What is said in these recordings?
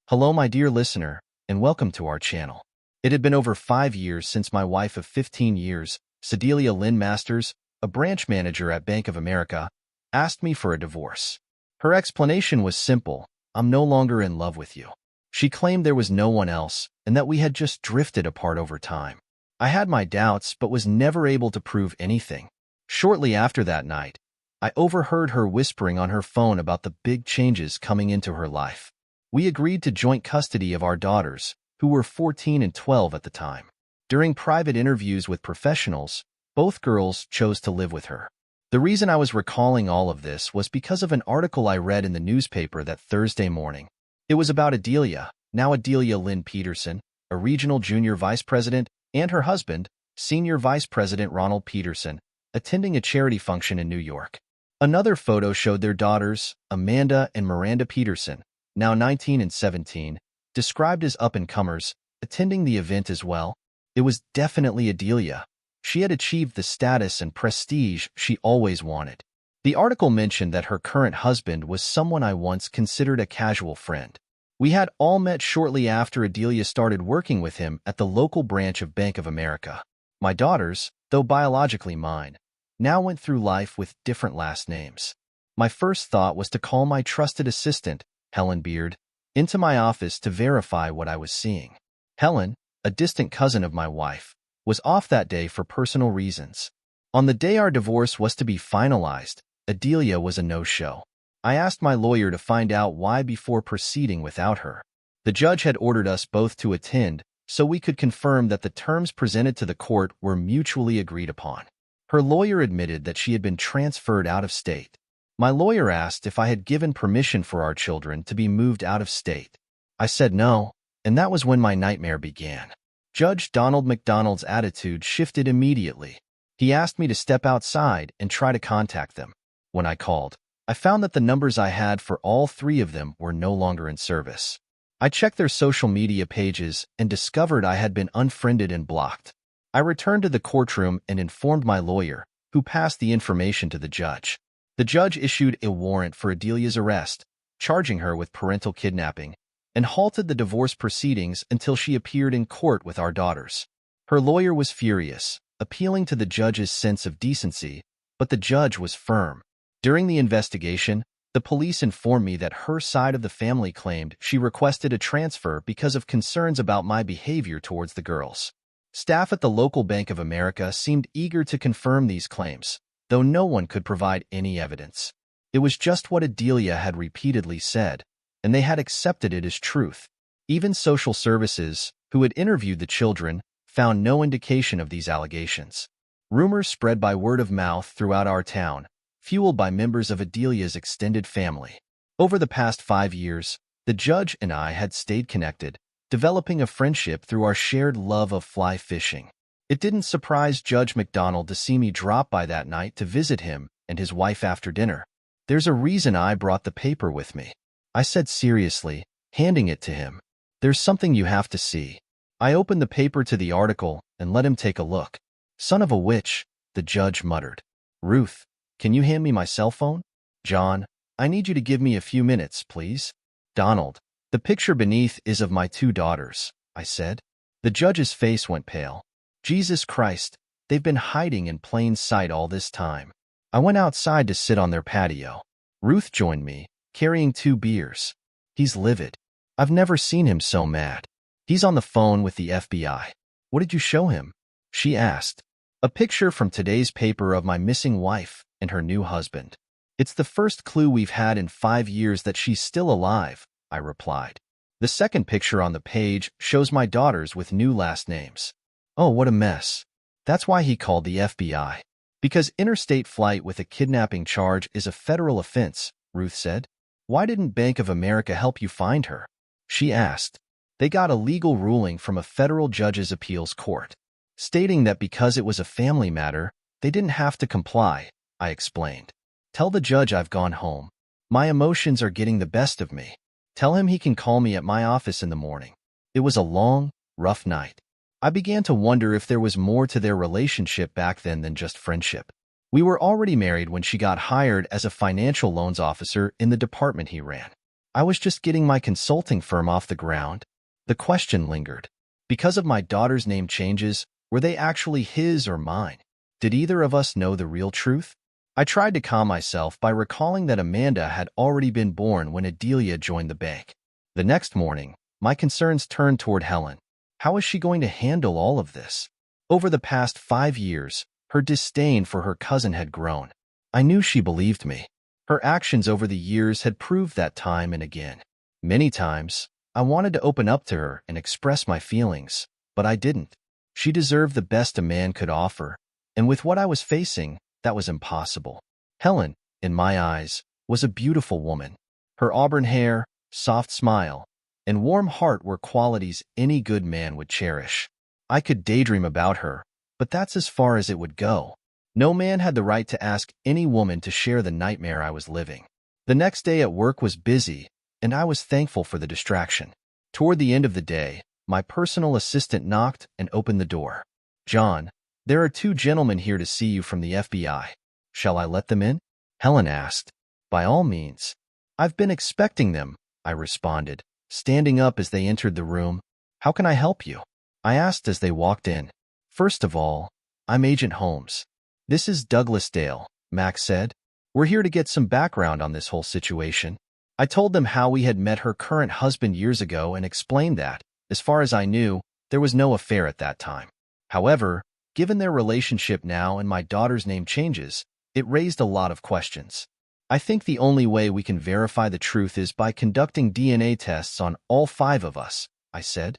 Hello, my dear listener, and welcome to our channel. It had been over 5 years since my wife of 15 years, Sedelia Lynn Masters, a branch manager at Bank of America, asked me for a divorce. Her explanation was simple: I'm no longer in love with you. She claimed there was no one else and that we had just drifted apart over time. I had my doubts but was never able to prove anything. Shortly after that night, I overheard her whispering on her phone about the big changes coming into her life. We agreed to joint custody of our daughters, who were 14 and 12 at the time. During private interviews with professionals, both girls chose to live with her. The reason I was recalling all of this was because of an article I read in the newspaper that Thursday morning. It was about Adelia, now Adelia Lynn Peterson, a regional junior vice president, and her husband, senior vice president Ronald Peterson, attending a charity function in New York. Another photo showed their daughters, Amanda and Miranda Peterson, now 19 and 17, described as up-and-comers, attending the event as well. It was definitely Adelia. She had achieved the status and prestige she always wanted. The article mentioned that her current husband was someone I once considered a casual friend. We had all met shortly after Adelia started working with him at the local branch of Bank of America. My daughters, though biologically mine, now went through life with different last names. My first thought was to call my trusted assistant, Helen Beard, into my office to verify what I was seeing. Helen, a distant cousin of my wife, was off that day for personal reasons. On the day our divorce was to be finalized, Adelia was a no-show. I asked my lawyer to find out why before proceeding without her. The judge had ordered us both to attend so we could confirm that the terms presented to the court were mutually agreed upon. Her lawyer admitted that she had been transferred out of state. My lawyer asked if I had given permission for our children to be moved out of state. I said no, and that was when my nightmare began. Judge Donald McDonald's attitude shifted immediately. He asked me to step outside and try to contact them. When I called, I found that the numbers I had for all 3 of them were no longer in service. I checked their social media pages and discovered I had been unfriended and blocked. I returned to the courtroom and informed my lawyer, who passed the information to the judge. The judge issued a warrant for Adelia's arrest, charging her with parental kidnapping, and halted the divorce proceedings until she appeared in court with our daughters. Her lawyer was furious, appealing to the judge's sense of decency, but the judge was firm. During the investigation, the police informed me that her side of the family claimed she requested a transfer because of concerns about my behavior towards the girls. Staff at the local Bank of America seemed eager to confirm these claims, though no one could provide any evidence. It was just what Adelia had repeatedly said, and they had accepted it as truth. Even social services, who had interviewed the children, found no indication of these allegations. Rumors spread by word of mouth throughout our town, fueled by members of Adelia's extended family. Over the past 5 years, the judge and I had stayed connected, developing a friendship through our shared love of fly fishing. It didn't surprise Judge McDonald to see me drop by that night to visit him and his wife after dinner. "There's a reason I brought the paper with me," I said seriously, handing it to him. "There's something you have to see." I opened the paper to the article and let him take a look. "Son of a witch," the judge muttered. "Ruth, can you hand me my cell phone?" "John, I need you to give me a few minutes, please." "Donald, the picture beneath is of my 2 daughters," I said. The judge's face went pale. Jesus Christ, they've been hiding in plain sight all this time. I went outside to sit on their patio. Ruth joined me, carrying 2 beers. "He's livid. I've never seen him so mad. He's on the phone with the FBI. "What did you show him?" she asked. "A picture from today's paper of my missing wife and her new husband. It's the first clue we've had in 5 years that she's still alive," I replied. The second picture on the page shows my daughters with new last names. "Oh, what a mess. That's why he called the FBI. Because interstate flight with a kidnapping charge is a federal offense," Ruth said. "Why didn't Bank of America help you find her?" she asked. "They got a legal ruling from a federal judge's appeals court, stating that because it was a family matter, they didn't have to comply," I explained. "Tell the judge I've gone home. My emotions are getting the best of me. Tell him he can call me at my office in the morning." It was a long, rough night. I began to wonder if there was more to their relationship back then than just friendship. We were already married when she got hired as a financial loans officer in the department he ran. I was just getting my consulting firm off the ground. The question lingered. Because of my daughter's name changes, were they actually his or mine? Did either of us know the real truth? I tried to calm myself by recalling that Amanda had already been born when Adelia joined the bank. The next morning, my concerns turned toward Helen. How was she going to handle all of this? Over the past 5 years, her disdain for her cousin had grown. I knew she believed me. Her actions over the years had proved that time and again. Many times, I wanted to open up to her and express my feelings, but I didn't. She deserved the best a man could offer, and with what I was facing, that was impossible. Helen, in my eyes, was a beautiful woman. Her auburn hair, soft smile, and warm heart were qualities any good man would cherish. I could daydream about her, but that's as far as it would go. No man had the right to ask any woman to share the nightmare I was living. The next day at work was busy, and I was thankful for the distraction. Toward the end of the day, my personal assistant knocked and opened the door. "John, there are 2 gentlemen here to see you from the FBI. Shall I let them in?" Helen asked. "By all means." "I've been expecting them," I responded, standing up as they entered the room. "How can I help you?" I asked as they walked in. "First of all, I'm Agent Holmes." "This is Douglas Dale," Max said. "We're here to get some background on this whole situation." I told them how we had met her current husband years ago and explained that, as far as I knew, there was no affair at that time. However, given their relationship now and my daughter's name changes, it raised a lot of questions. "I think the only way we can verify the truth is by conducting DNA tests on all 5 of us," I said.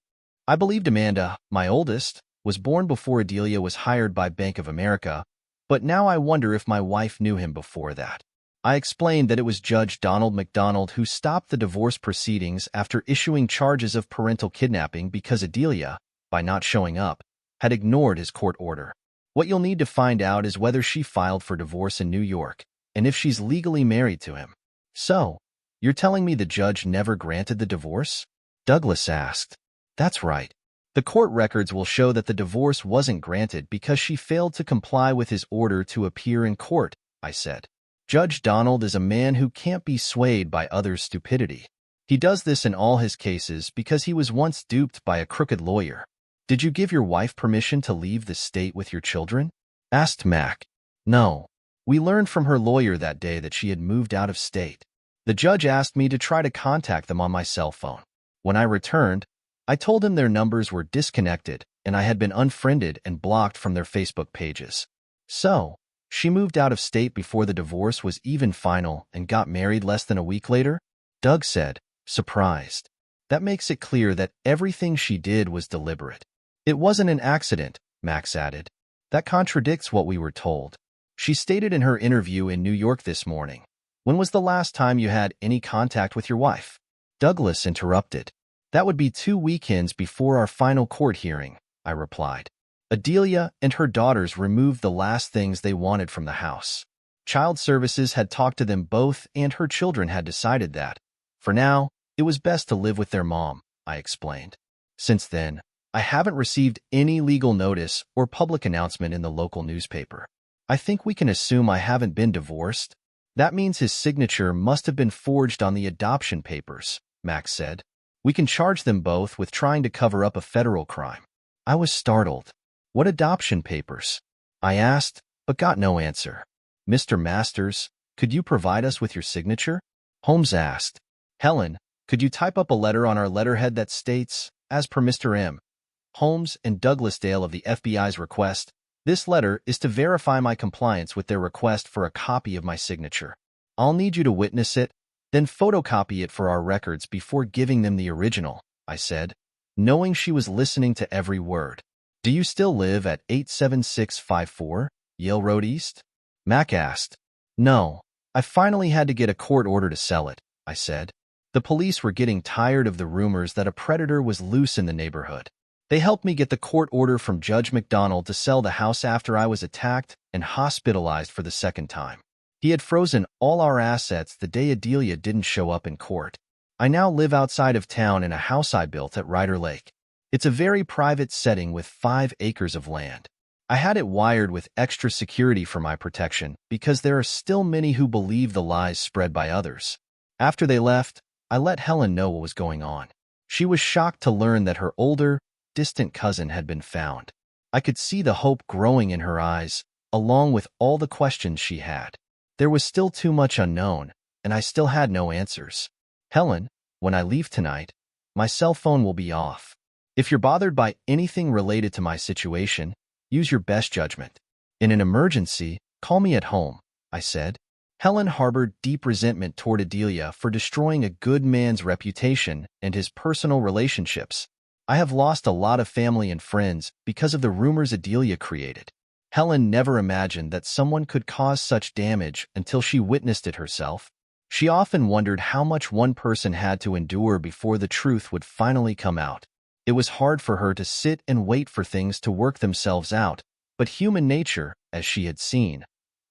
"I believed Amanda, my oldest, was born before Adelia was hired by Bank of America, but now I wonder if my wife knew him before that." I explained that it was Judge Donald McDonald who stopped the divorce proceedings after issuing charges of parental kidnapping because Adelia, by not showing up, had ignored his court order. "What you'll need to find out is whether she filed for divorce in New York, and if she's legally married to him." "So, you're telling me the judge never granted the divorce?" Douglas asked. "That's right. The court records will show that the divorce wasn't granted because she failed to comply with his order to appear in court," I said. "Judge Donald is a man who can't be swayed by others' stupidity. He does this in all his cases because he was once duped by a crooked lawyer." "Did you give your wife permission to leave the state with your children?" asked Mac. "No. We learned from her lawyer that day that she had moved out of state. The judge asked me to try to contact them on my cell phone. When I returned, I told him their numbers were disconnected and I had been unfriended and blocked from their Facebook pages. So, she moved out of state before the divorce was even final and got married less than a week later?" Doug said, surprised. "That makes it clear that everything she did was deliberate." "It wasn't an accident," Max added. "That contradicts what we were told. She stated in her interview in New York this morning, 'When was the last time you had any contact with your wife?'" Douglas interrupted. "That would be 2 weekends before our final court hearing," I replied. "Adelia and her daughters removed the last things they wanted from the house. Child Services had talked to them both and her children had decided that, for now, it was best to live with their mom," I explained. "Since then, I haven't received any legal notice or public announcement in the local newspaper. I think we can assume I haven't been divorced." "That means his signature must have been forged on the adoption papers," Max said. "We can charge them both with trying to cover up a federal crime." I was startled. "What adoption papers?" I asked, but got no answer. "Mr. Masters, could you provide us with your signature?" Holmes asked. "Helen, could you type up a letter on our letterhead that states, as per Mr. M. Holmes and Douglas Dale of the FBI's request, this letter is to verify my compliance with their request for a copy of my signature. I'll need you to witness it, then photocopy it for our records before giving them the original," I said, knowing she was listening to every word. "Do you still live at 87654 Yale Road East?" Mac asked. "No, I finally had to get a court order to sell it," I said. The police were getting tired of the rumors that a predator was loose in the neighborhood. They helped me get the court order from Judge McDonald to sell the house after I was attacked and hospitalized for the 2nd time. He had frozen all our assets the day Adelia didn't show up in court. I now live outside of town in a house I built at Ryder Lake. It's a very private setting with 5 acres of land. I had it wired with extra security for my protection because there are still many who believe the lies spread by others. After they left, I let Helen know what was going on. She was shocked to learn that her older, distant cousin had been found. I could see the hope growing in her eyes, along with all the questions she had. There was still too much unknown, and I still had no answers. Helen, when I leave tonight, my cell phone will be off. If you're bothered by anything related to my situation, use your best judgment. In an emergency, call me at home, I said. Helen harbored deep resentment toward Adelia for destroying a good man's reputation and his personal relationships. I have lost a lot of family and friends because of the rumors Adelia created. Helen never imagined that someone could cause such damage until she witnessed it herself. She often wondered how much one person had to endure before the truth would finally come out. It was hard for her to sit and wait for things to work themselves out, but human nature, as she had seen,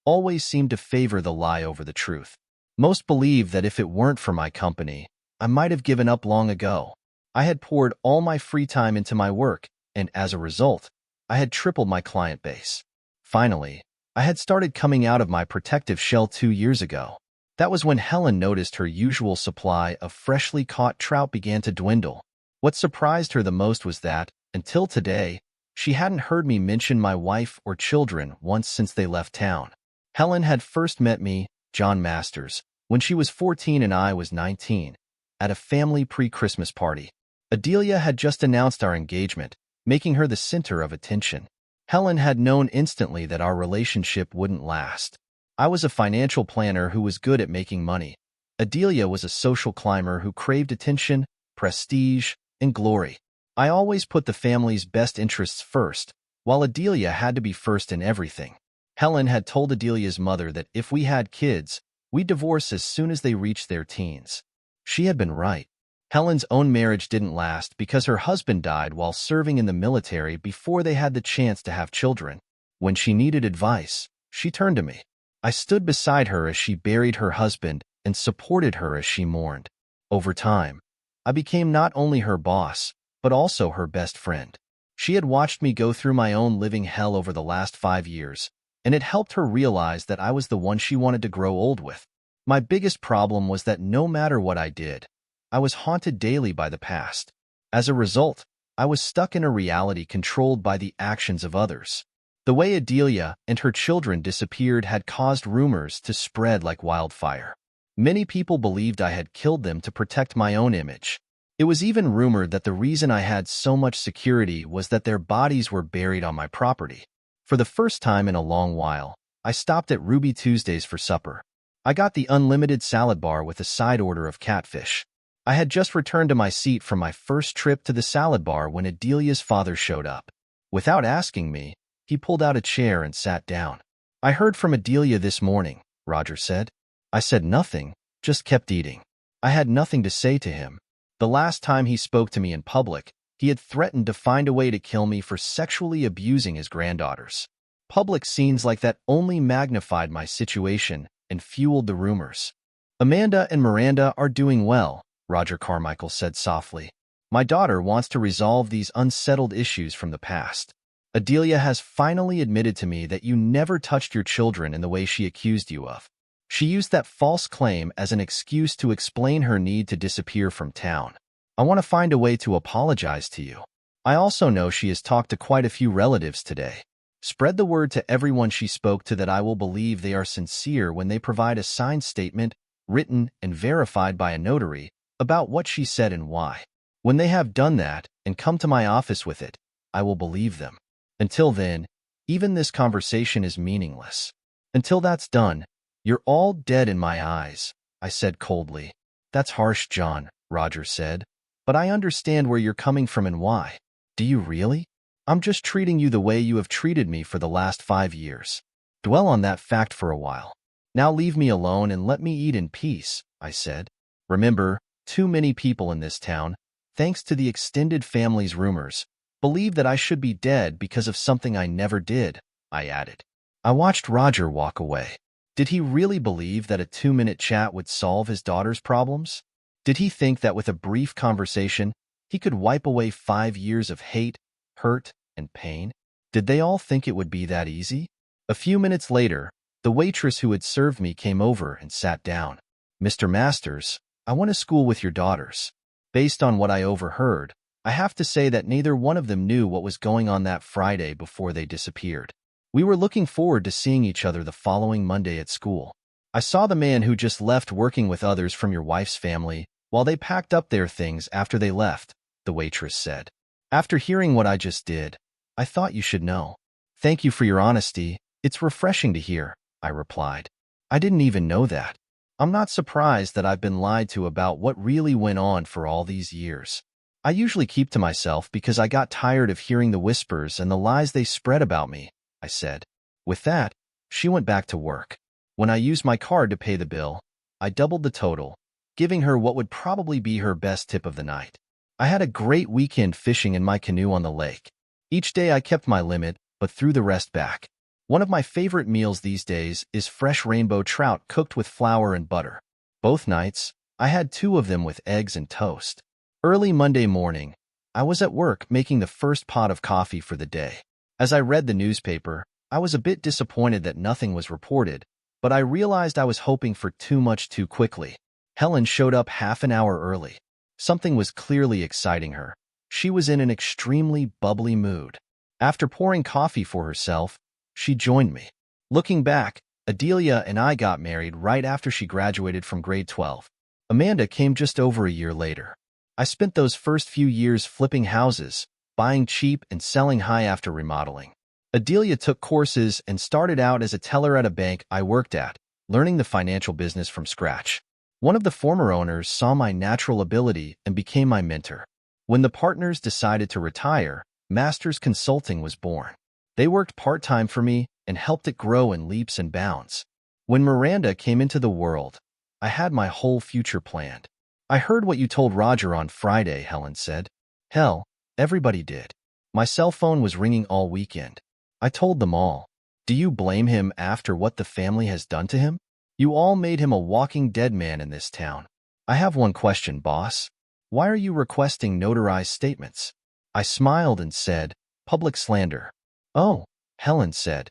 always seemed to favor the lie over the truth. Most believed that if it weren't for my company, I might have given up long ago. I had poured all my free time into my work, and as a result, I had tripled my client base. Finally, I had started coming out of my protective shell 2 years ago. That was when Helen noticed her usual supply of freshly caught trout began to dwindle. What surprised her the most was that, until today, she hadn't heard me mention my wife or children once since they left town. Helen had first met me, John Masters, when she was 14 and I was 19, at a family pre-Christmas party. Adelia had just announced our engagement, making her the center of attention. Helen had known instantly that our relationship wouldn't last. I was a financial planner who was good at making money. Adelia was a social climber who craved attention, prestige, and glory. I always put the family's best interests first, while Adelia had to be first in everything. Helen had told Adelia's mother that if we had kids, we'd divorce as soon as they reached their teens. She had been right. Helen's own marriage didn't last because her husband died while serving in the military before they had the chance to have children. When she needed advice, she turned to me. I stood beside her as she buried her husband and supported her as she mourned. Over time, I became not only her boss, but also her best friend. She had watched me go through my own living hell over the last 5 years, and it helped her realize that I was the one she wanted to grow old with. My biggest problem was that no matter what I did, I was haunted daily by the past. As a result, I was stuck in a reality controlled by the actions of others. The way Adelia and her children disappeared had caused rumors to spread like wildfire. Many people believed I had killed them to protect my own image. It was even rumored that the reason I had so much security was that their bodies were buried on my property. For the first time in a long while, I stopped at Ruby Tuesdays for supper. I got the unlimited salad bar with a side order of catfish. I had just returned to my seat from my first trip to the salad bar when Adelia's father showed up. Without asking me, he pulled out a chair and sat down. "I heard from Adelia this morning," Roger said. I said nothing, just kept eating. I had nothing to say to him. The last time he spoke to me in public, he had threatened to find a way to kill me for sexually abusing his granddaughters. Public scenes like that only magnified my situation and fueled the rumors. "Amanda and Miranda are doing well," Roger Carmichael said softly. "My daughter wants to resolve these unsettled issues from the past. Adelia has finally admitted to me that you never touched your children in the way she accused you of. She used that false claim as an excuse to explain her need to disappear from town. I want to find a way to apologize to you. I also know she has talked to quite a few relatives today. Spread the word to everyone she spoke to that I will believe they are sincere when they provide a signed statement, written and verified by a notary, about what she said and why. When they have done that and come to my office with it, I will believe them. Until then, even this conversation is meaningless. Until that's done, you're all dead in my eyes," I said coldly. "That's harsh, John," Roger said, "but I understand where you're coming from and why." "Do you really? I'm just treating you the way you have treated me for the last 5 years. Dwell on that fact for a while. Now leave me alone and let me eat in peace," I said. "Remember, too many people in this town, thanks to the extended family's rumors, believe that I should be dead because of something I never did," I added. I watched Roger walk away. Did he really believe that a 2-minute chat would solve his daughter's problems? Did he think that with a brief conversation, he could wipe away 5 years of hate, hurt, and pain? Did they all think it would be that easy? A few minutes later, the waitress who had served me came over and sat down. "Mr. Masters," I went to school with your daughters. Based on what I overheard, I have to say that neither one of them knew what was going on that Friday before they disappeared. We were looking forward to seeing each other the following Monday at school. I saw the man who just left working with others from your wife's family while they packed up their things after they left, the waitress said. After hearing what I just did, I thought you should know. Thank you for your honesty. It's refreshing to hear, I replied. I didn't even know that. I'm not surprised that I've been lied to about what really went on for all these years. I usually keep to myself because I got tired of hearing the whispers and the lies they spread about me, I said. With that, she went back to work. When I used my card to pay the bill, I doubled the total, giving her what would probably be her best tip of the night. I had a great weekend fishing in my canoe on the lake. Each day I kept my limit, but threw the rest back. One of my favorite meals these days is fresh rainbow trout cooked with flour and butter. Both nights, I had 2 of them with eggs and toast. Early Monday morning, I was at work making the first pot of coffee for the day. As I read the newspaper, I was a bit disappointed that nothing was reported, but I realized I was hoping for too much too quickly. Helen showed up half an hour early. Something was clearly exciting her. She was in an extremely bubbly mood. After pouring coffee for herself, she joined me. Looking back, Adelia and I got married right after she graduated from grade 12. Amanda came just over a year later. I spent those first few years flipping houses, buying cheap and selling high after remodeling. Adelia took courses and started out as a teller at a bank I worked at, learning the financial business from scratch. One of the former owners saw my natural ability and became my mentor. When the partners decided to retire, Masters Consulting was born. They worked part-time for me and helped it grow in leaps and bounds. When Miranda came into the world, I had my whole future planned. I heard what you told Roger on Friday, Helen said. Hell, everybody did. My cell phone was ringing all weekend. I told them all. Do you blame him after what the family has done to him? You all made him a walking dead man in this town. I have one question, boss. Why are you requesting notarized statements? I smiled and said, public slander. Oh, Helen said,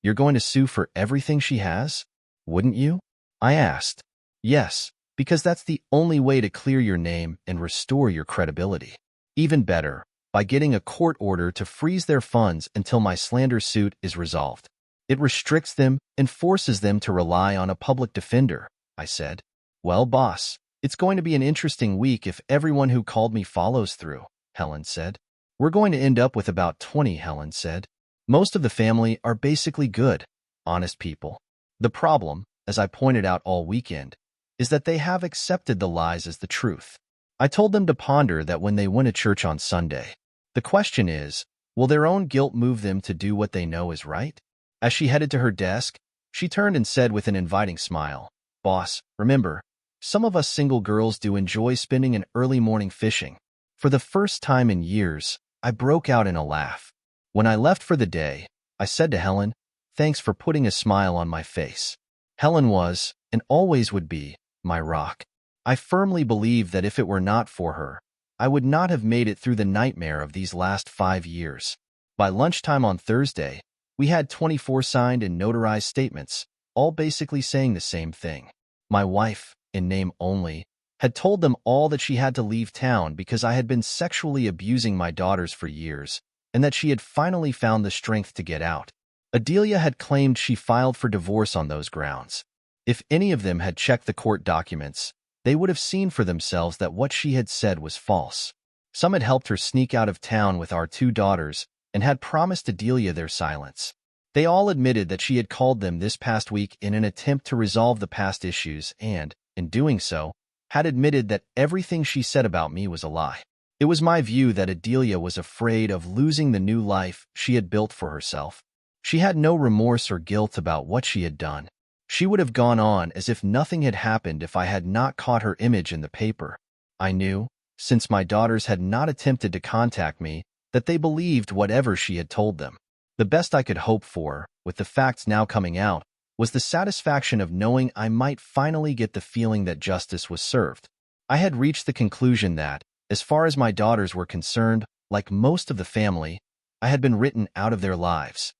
you're going to sue for everything she has? Wouldn't you? I asked. Yes, because that's the only way to clear your name and restore your credibility. Even better, by getting a court order to freeze their funds until my slander suit is resolved. It restricts them and forces them to rely on a public defender, I said. Well, boss, it's going to be an interesting week if everyone who called me follows through, Helen said. We're going to end up with about 20, Helen said. Most of the family are basically good, honest people. The problem, as I pointed out all weekend, is that they have accepted the lies as the truth. I told them to ponder that when they went to church on Sunday. The question is, will their own guilt move them to do what they know is right? As she headed to her desk, she turned and said with an inviting smile, Boss, remember, some of us single girls do enjoy spending an early morning fishing. For the first time in years, I broke out in a laugh. When I left for the day, I said to Helen, thanks for putting a smile on my face. Helen was, and always would be, my rock. I firmly believe that if it were not for her, I would not have made it through the nightmare of these last 5 years. By lunchtime on Thursday, we had 24 signed and notarized statements, all basically saying the same thing. My wife, in name only, had told them all that she had to leave town because I had been sexually abusing my daughters for years, and that she had finally found the strength to get out. Adelia had claimed she filed for divorce on those grounds. If any of them had checked the court documents, they would have seen for themselves that what she had said was false. Some had helped her sneak out of town with our 2 daughters and had promised Adelia their silence. They all admitted that she had called them this past week in an attempt to resolve the past issues and, in doing so, had admitted that everything she said about me was a lie. It was my view that Adelia was afraid of losing the new life she had built for herself. She had no remorse or guilt about what she had done. She would have gone on as if nothing had happened if I had not caught her image in the paper. I knew, since my daughters had not attempted to contact me, that they believed whatever she had told them. The best I could hope for, with the facts now coming out, was the satisfaction of knowing I might finally get the feeling that justice was served. I had reached the conclusion that, as far as my daughters were concerned, like most of the family, I had been written out of their lives.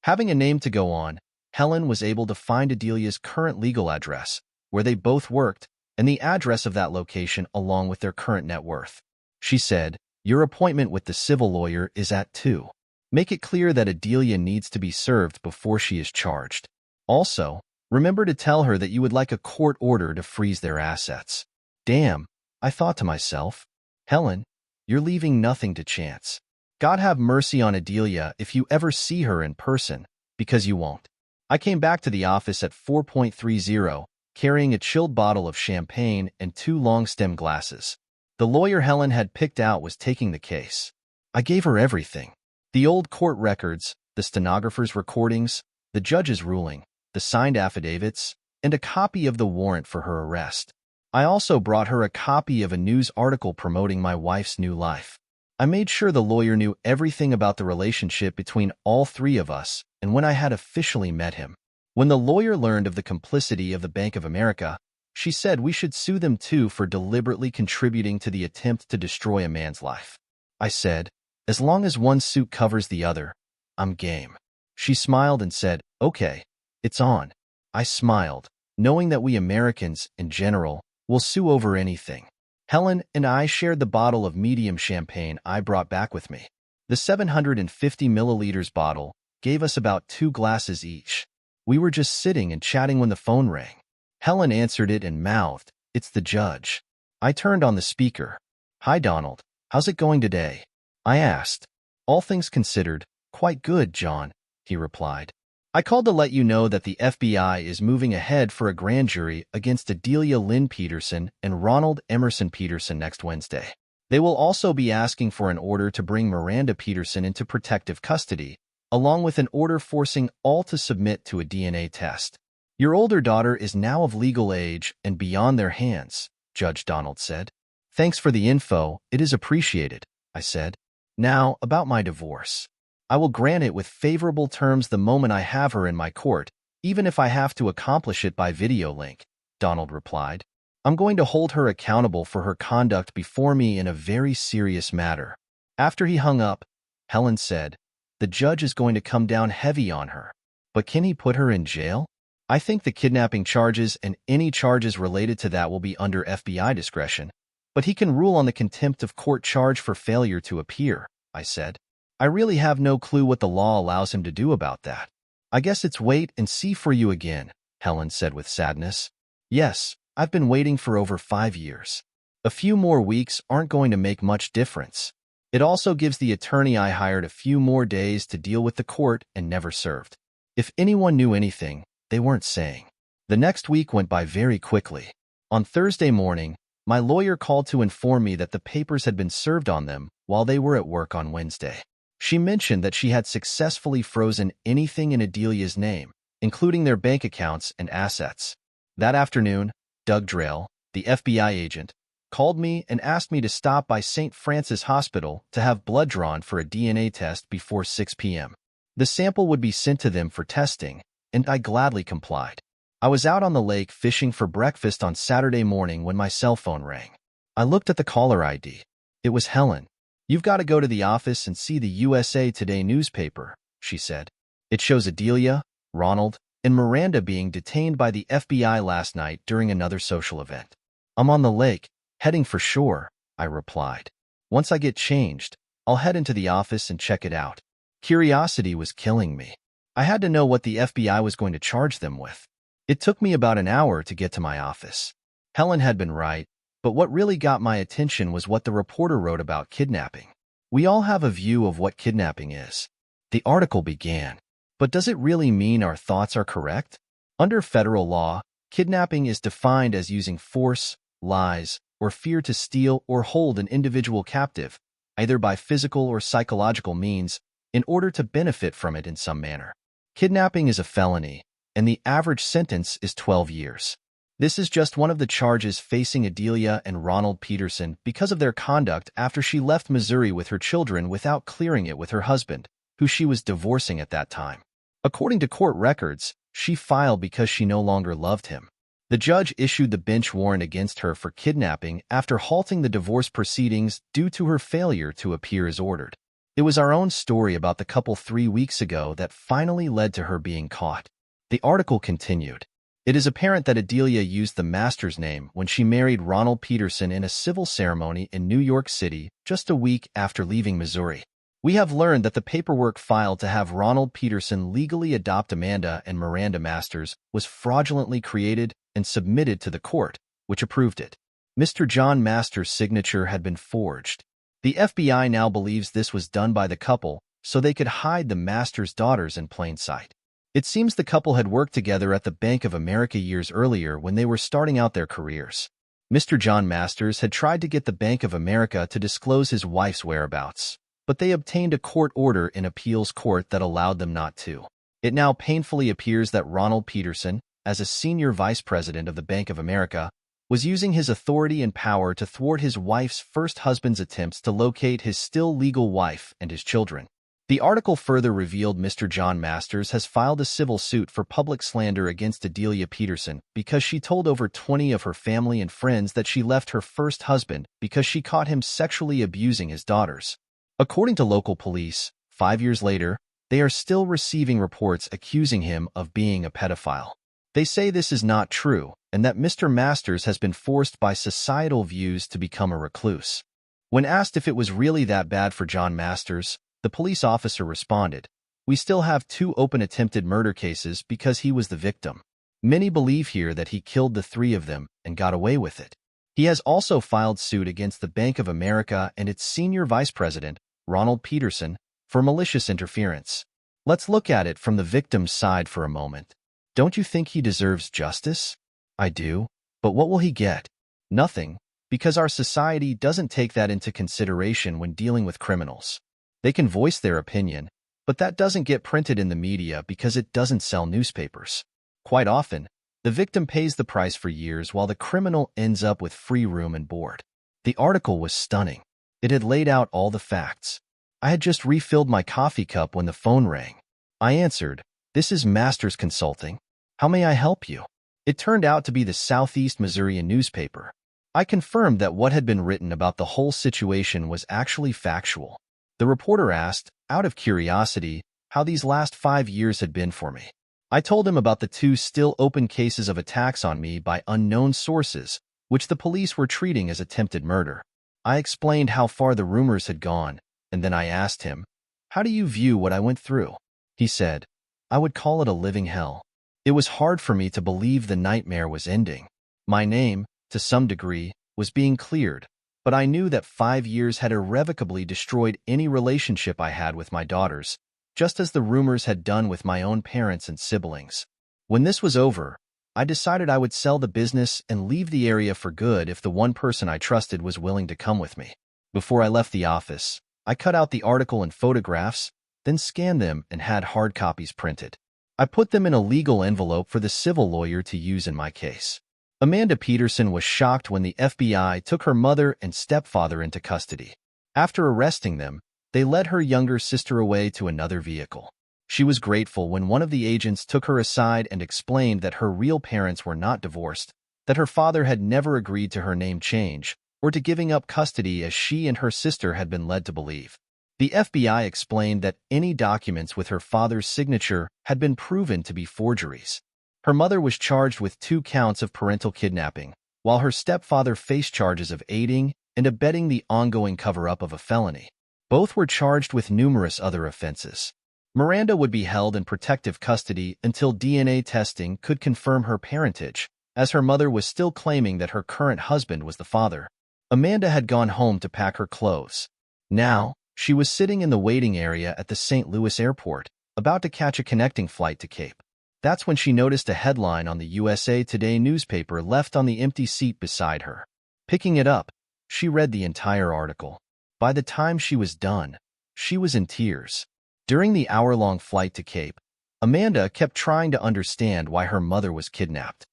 Having a name to go on, Helen was able to find Adelia's current legal address, where they both worked, and the address of that location along with their current net worth. She said, "Your appointment with the civil lawyer is at 2. Make it clear that Adelia needs to be served before she is charged. Also, remember to tell her that you would like a court order to freeze their assets." Damn, I thought to myself. Helen, you're leaving nothing to chance. God have mercy on Adelia if you ever see her in person, because you won't. I came back to the office at 4:30, carrying a chilled bottle of champagne and 2 long-stem glasses. The lawyer Helen had picked out was taking the case. I gave her everything. The old court records, the stenographer's recordings, the judge's ruling, the signed affidavits, and a copy of the warrant for her arrest. I also brought her a copy of a news article promoting my wife's new life. I made sure the lawyer knew everything about the relationship between all 3 of us, and when I had officially met him. When the lawyer learned of the complicity of the Bank of America, she said we should sue them too for deliberately contributing to the attempt to destroy a man's life. I said, as long as one suit covers the other, I'm game. She smiled and said, okay, it's on. I smiled, knowing that we Americans, in general, will sue over anything. Helen and I shared the bottle of medium champagne I brought back with me. The 750 milliliters bottle gave us about 2 glasses each. We were just sitting and chatting when the phone rang. Helen answered it and mouthed, "It's the judge." I turned on the speaker. "Hi, Donald. How's it going today?" I asked. "All things considered, quite good, John," he replied. "I called to let you know that the FBI is moving ahead for a grand jury against Adelia Lynn Peterson and Ronald Emerson Peterson next Wednesday. They will also be asking for an order to bring Miranda Peterson into protective custody, along with an order forcing all to submit to a DNA test. Your older daughter is now of legal age and beyond their hands," Judge Donald said. "Thanks for the info. It is appreciated," I said. "Now, about my divorce. I will grant it with favorable terms the moment I have her in my court, even if I have to accomplish it by video link," Donald replied. "I'm going to hold her accountable for her conduct before me in a very serious matter." After he hung up, Helen said, "The judge is going to come down heavy on her. But can he put her in jail?" "I think the kidnapping charges and any charges related to that will be under FBI discretion, but he can rule on the contempt of court charge for failure to appear," I said. "I really have no clue what the law allows him to do about that." "I guess it's wait and see for you again," Helen said with sadness. "Yes, I've been waiting for over 5 years. A few more weeks aren't going to make much difference. It also gives the attorney I hired a few more days to deal with the court and never served. If anyone knew anything, they weren't saying." The next week went by very quickly. On Thursday morning, my lawyer called to inform me that the papers had been served on them while they were at work on Wednesday. She mentioned that she had successfully frozen anything in Adelia's name, including their bank accounts and assets. That afternoon, Doug Drell, the FBI agent, called me and asked me to stop by St. Francis Hospital to have blood drawn for a DNA test before 6 p.m. The sample would be sent to them for testing, and I gladly complied. I was out on the lake fishing for breakfast on Saturday morning when my cell phone rang. I looked at the caller ID. It was Helen. "You've got to go to the office and see the USA Today newspaper," she said. "It shows Adelia, Ronald, and Miranda being detained by the FBI last night during another social event." "I'm on the lake, heading for shore," I replied. "Once I get changed, I'll head into the office and check it out." Curiosity was killing me. I had to know what the FBI was going to charge them with. It took me about an hour to get to my office. Helen had been right, but what really got my attention was what the reporter wrote about kidnapping. We all have a view of what kidnapping is. The article began, "But does it really mean our thoughts are correct?" Under federal law, kidnapping is defined as using force, lies, or fear to steal or hold an individual captive, either by physical or psychological means, in order to benefit from it in some manner. Kidnapping is a felony, and the average sentence is 12 years. This is just one of the charges facing Adelia and Ronald Peterson because of their conduct after she left Missouri with her children without clearing it with her husband, who she was divorcing at that time. According to court records, she filed because she no longer loved him. The judge issued the bench warrant against her for kidnapping after halting the divorce proceedings due to her failure to appear as ordered. It was our own story about the couple 3 weeks ago that finally led to her being caught. The article continued. It is apparent that Adelia used the Masters name when she married Ronald Peterson in a civil ceremony in New York City just a week after leaving Missouri. We have learned that the paperwork filed to have Ronald Peterson legally adopt Amanda and Miranda Masters was fraudulently created and submitted to the court, which approved it. Mr. John Masters' signature had been forged. The FBI now believes this was done by the couple so they could hide the Masters' daughters in plain sight. It seems the couple had worked together at the Bank of America years earlier when they were starting out their careers. Mr. John Masters had tried to get the Bank of America to disclose his wife's whereabouts, but they obtained a court order in appeals court that allowed them not to. It now painfully appears that Ronald Peterson, as a senior vice president of the Bank of America, was using his authority and power to thwart his wife's first husband's attempts to locate his still legal wife and his children. The article further revealed Mr. John Masters has filed a civil suit for public slander against Adelia Peterson because she told over 20 of her family and friends that she left her first husband because she caught him sexually abusing his daughters. According to local police, 5 years later, they are still receiving reports accusing him of being a pedophile. They say this is not true and that Mr. Masters has been forced by societal views to become a recluse. When asked if it was really that bad for John Masters, the police officer responded, "We still have 2 open attempted murder cases because he was the victim. Many believe here that he killed the 3 of them and got away with it." He has also filed suit against the Bank of America and its senior vice president, Ronald Peterson, for malicious interference. Let's look at it from the victim's side for a moment. Don't you think he deserves justice? I do. But what will he get? Nothing, because our society doesn't take that into consideration when dealing with criminals. They can voice their opinion, but that doesn't get printed in the media because it doesn't sell newspapers. Quite often, the victim pays the price for years while the criminal ends up with free room and board. The article was stunning. It had laid out all the facts. I had just refilled my coffee cup when the phone rang. I answered, "This is Masters Consulting. How may I help you?" It turned out to be the Southeast Missourian newspaper. I confirmed that what had been written about the whole situation was actually factual. The reporter asked, out of curiosity, how these last 5 years had been for me. I told him about the 2 still open cases of attacks on me by unknown sources, which the police were treating as attempted murder. I explained how far the rumors had gone, and then I asked him, "How do you view what I went through?" He said, "I would call it a living hell." It was hard for me to believe the nightmare was ending. My name, to some degree, was being cleared, but I knew that 5 years had irrevocably destroyed any relationship I had with my daughters, just as the rumors had done with my own parents and siblings. When this was over, I decided I would sell the business and leave the area for good if the one person I trusted was willing to come with me. Before I left the office, I cut out the article and photographs, then scanned them and had hard copies printed. I put them in a legal envelope for the civil lawyer to use in my case. Amanda Peterson was shocked when the FBI took her mother and stepfather into custody. After arresting them, they led her younger sister away to another vehicle. She was grateful when one of the agents took her aside and explained that her real parents were not divorced, that her father had never agreed to her name change, or to giving up custody as she and her sister had been led to believe. The FBI explained that any documents with her father's signature had been proven to be forgeries. Her mother was charged with 2 counts of parental kidnapping, while her stepfather faced charges of aiding and abetting the ongoing cover-up of a felony. Both were charged with numerous other offenses. Miranda would be held in protective custody until DNA testing could confirm her parentage, as her mother was still claiming that her current husband was the father. Amanda had gone home to pack her clothes. Now, she was sitting in the waiting area at the St. Louis airport, about to catch a connecting flight to Cape. That's when she noticed a headline on the USA Today newspaper left on the empty seat beside her. Picking it up, she read the entire article. By the time she was done, she was in tears. During the hour-long flight to Cape, Amanda kept trying to understand why her mother was kidnapped.